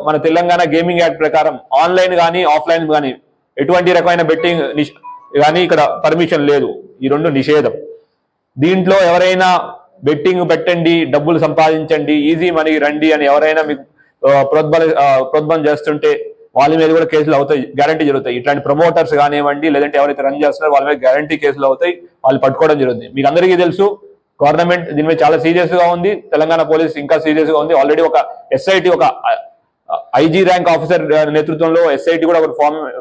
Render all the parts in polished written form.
మన Telangana gaming act ప్రకారం online కానీ ఆఫ్లైన్ కానీ ఎటువంటి రకమైన బెట్టింగ్ కానీ ఇక్కడ పర్మిషన్ లేదు. ఈ రెండు నిషేధం. దీంట్లో ఎవరైనా బెట్టింగ్ పెట్టండి, డబ్బులు సంపాదించండి, ఈజీ మనీ రండి అని ఎవరైనా మీకు ప్రోద్బలం చేస్తుంటే వాళ్ళ మీద కూడా కేసులు అవుతాయి, గ్యారంటీ జరుగుతాయి. ఇట్లాంటి ప్రమోటర్స్ కానివ్వండి, లేదంటే ఎవరైతే రన్ చేస్తున్నారో వాళ్ళ మీద గ్యారంటీ కేసులు అవుతాయి, వాళ్ళు పట్టుకోవడం జరుగుతుంది. మీకు అందరికీ తెలుసు, గవర్నమెంట్ దీని మీద చాలా సీరియస్ గా ఉంది. తెలంగాణ పోలీస్ ఇంకా సీరియస్ గా ఉంది. ఆల్రెడీ ఒక ఎస్ఐటి, ఒక ఐజీ ర్యాంక్ ఆఫీసర్ నేతృత్వంలో ఎస్ఐటి కూడా ఒక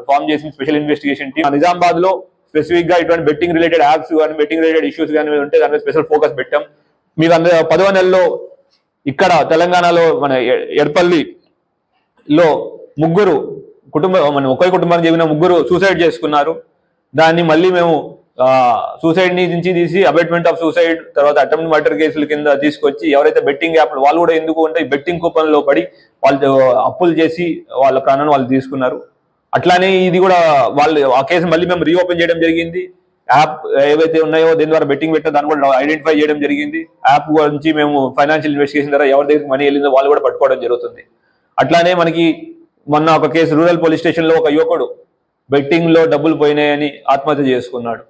ఫామ్ చేసింది, స్పెషల్ ఇన్వెస్టిగేషన్ టీమ్. నిజామాబాద్ లో స్పెసిఫిక్ గా ఇటువంటి బెట్టింగ్ రిలేటెడ్ యాప్స్ కానీ బెట్టింగ్ రిలేటెడ్ ఇష్యూస్ కానీ ఉంటే దాని మీద స్పెషల్ ఫోకస్ పెట్టాం. మీకు 10వ నెలలో ఇక్కడ తెలంగాణలో మన ఎడపల్లిలో ముగ్గురు ఒకే కుటుంబానికి చెందిన ముగ్గురు సూసైడ్ చేసుకున్నారు. దాన్ని మళ్ళీ మేము సూసైడ్ నుంచి తీసి అబేట్మెంట్ ఆఫ్ సూసైడ్, తర్వాత అటెంప్ట్ మర్డర్ కేసుల కింద తీసుకొచ్చి ఎవరైతే బెట్టింగ్ యాప్లు వాళ్ళు కూడా ఎందుకు అంటే బెట్టింగ్ కూపన్లో పడి వాళ్ళు అప్పులు చేసి వాళ్ళ ప్రాణాన్ని వాళ్ళు తీసుకున్నారు. అట్లానే ఇది కూడా వాళ్ళు ఆ కేసు మళ్ళీ మేము రీఓపెన్ చేయడం జరిగింది. యాప్ ఏవైతే ఉన్నాయో దీని ద్వారా బెట్టింగ్ పెట్టిన దాన్ని కూడా ఐడెంటిఫై చేయడం జరిగింది. యాప్ గురించి మేము ఫైనాన్షియల్ ఇన్వెస్టిగేషన్ ద్వారా ఎవరి దగ్గరికి మనీ వెళ్ళిందో వాళ్ళు కూడా పట్టుకోవడం జరుగుతుంది. అట్లానే మనకి మొన్న ఒక కేసు రూరల్ పోలీస్ స్టేషన్ లో ఒక యువకుడు బెట్టింగ్ లో డబ్బులు పోయినాయని ఆత్మహత్య చేసుకున్నాడు.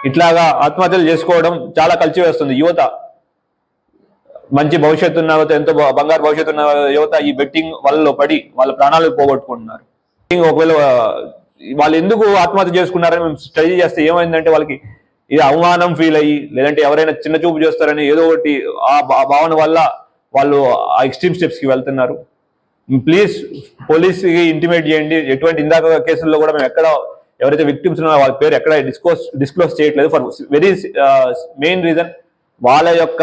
ఇట్లాగా ఆత్మహత్యలు చేసుకోవడం చాలా కలిసివేస్తుంది. యువత మంచి భవిష్యత్తు ఉన్న యువత, ఎంతో బంగారు భవిష్యత్తు ఉన్న యువత ఈ బెట్టింగ్ వలలో పడి వాళ్ళ ప్రాణాలు పోగొట్టుకుంటున్నారు. ఒకవేళ వాళ్ళు ఎందుకు ఆత్మహత్య చేసుకున్నారని మేము స్టడీ చేస్తే ఏమైందంటే వాళ్ళకి ఇది అవమానం ఫీల్ అయ్యి, లేదంటే ఎవరైనా చిన్న చూపు చేస్తారని ఏదో ఒకటి ఆ భావన వల్ల వాళ్ళు ఆ ఎక్స్ట్రీమ్ స్టెప్స్ కి వెళ్తున్నారు. ప్లీజ్ పోలీస్కి ఇంటిమేట్ చేయండి. ఎటువంటి ఇందాక కేసుల్లో కూడా మేము ఎక్కడ ఎవరైతే విక్టిమ్స్ ఉన్నారో వాళ్ళ పేరు ఎక్కడ డిస్క్లోజ్ చేయట్లేదు. ఫర్ వెరీ మెయిన్ రీజన్ వాళ్ళ యొక్క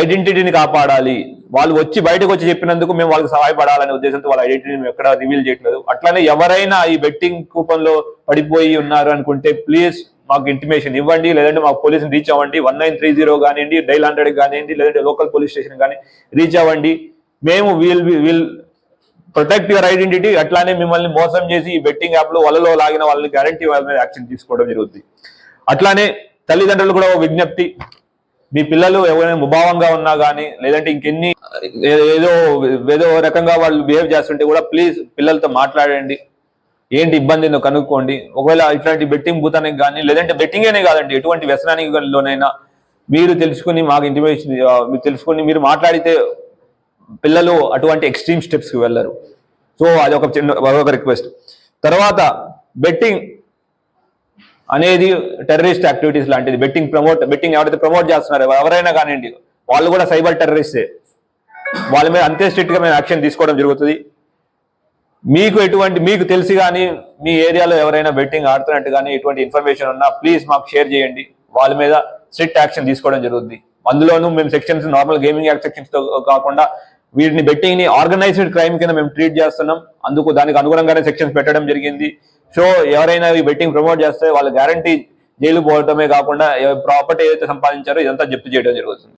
ఐడెంటిటీని కాపాడాలి. వాళ్ళు వచ్చి బయటకు వచ్చి చెప్పినందుకు మేము వాళ్ళకి సహాయపడాలనే ఉద్దేశంతో వాళ్ళ ఐడెంటిటీని మేము ఎక్కడ రివీల్ చేయట్లేదు. అట్లానే ఎవరైనా ఈ బెట్టింగ్ కూపన్ లో పడిపోయి ఉన్నారు అనుకుంటే ప్లీజ్ మాకు ఇంటిమేషన్ ఇవ్వండి, లేదంటే మాకు పోలీసుని రీచ్ అవ్వండి. 1930 కానివ్వండి, డైల్ 100 కానివ్వండి, లేదంటే లోకల్ పోలీస్ స్టేషన్ కానీ రీచ్ అవ్వండి. మేము విల్ ప్రొటెక్ట్ యువర్ ఐడెంటిటీ. అట్లానే మిమ్మల్ని మోసం చేసి ఈ బెట్టింగ్ యాప్లో వలలో లాగిన వాళ్ళని గ్యారంటీ వాళ్ళ మీద యాక్షన్ తీసుకోవడం జరుగుతుంది. అట్లానే తల్లిదండ్రులు కూడా విజ్ఞప్తి, మీ పిల్లలు ఎవరైనా ముభావంగా ఉన్నా కానీ, లేదంటే ఇంకెన్ని ఏదో రకంగా వాళ్ళు బిహేవ్ చేస్తుంటే కూడా ప్లీజ్ పిల్లలతో మాట్లాడండి. ఏంటి ఇబ్బంది కనుక్కోండి. ఒకవేళ ఇట్లాంటి బెట్టింగ్ భూతానికి కానీ, లేదంటే బెట్టింగ్ అనే కాదండి, ఎటువంటి వ్యసనానిలోనైనా మీరు తెలుసుకుని మాకు ఇంటిమేషన్ మీరు తెలుసుకుని మీరు మాట్లాడితే పిల్లలు అటువంటి ఎక్స్ట్రీమ్ స్టెప్స్ కి వెళ్ళరు. సో అది ఒక రిక్వెస్ట్. తర్వాత బెట్టింగ్ అనేది టెర్రరిస్ట్ యాక్టివిటీస్ లాంటిది. బెట్టింగ్ ఎవరైతే ప్రమోట్ చేస్తున్నారో ఎవరైనా కానివ్వండి, వాళ్ళు కూడా సైబర్ టెర్రరిస్టే. వాళ్ళ మీద అంతే స్ట్రిక్ట్ గా మేము యాక్షన్ తీసుకోవడం జరుగుతుంది. మీకు తెలిసి కానీ మీ ఏరియాలో ఎవరైనా బెట్టింగ్ ఆడుతున్నట్టు కానీ ఎటువంటి ఇన్ఫర్మేషన్ ఉన్నా ప్లీజ్ మాకు షేర్ చేయండి. వాళ్ళ మీద స్ట్రిక్ట్ యాక్షన్ తీసుకోవడం జరుగుతుంది. అందులోనూ మేము sections normal gaming act sections తో కాకుండా వీటిని బెట్టింగ్ ని ఆర్గనైజ్డ్ క్రైమ్ కింద మేము ట్రీట్ చేస్తున్నాం. దానికి అనుగుణంగానే సెక్షన్స్ పెట్టడం జరిగింది. సో ఎవరైనా ఈ బెట్టింగ్ ప్రమోట్ చేస్తే వాళ్ళ గ్యారంటీ జైలు పోవడమే కాకుండా ప్రాపర్టీ ఏదైతే సంపాదించారో ఇదంతా జప్తు చేయడం జరుగుతుంది.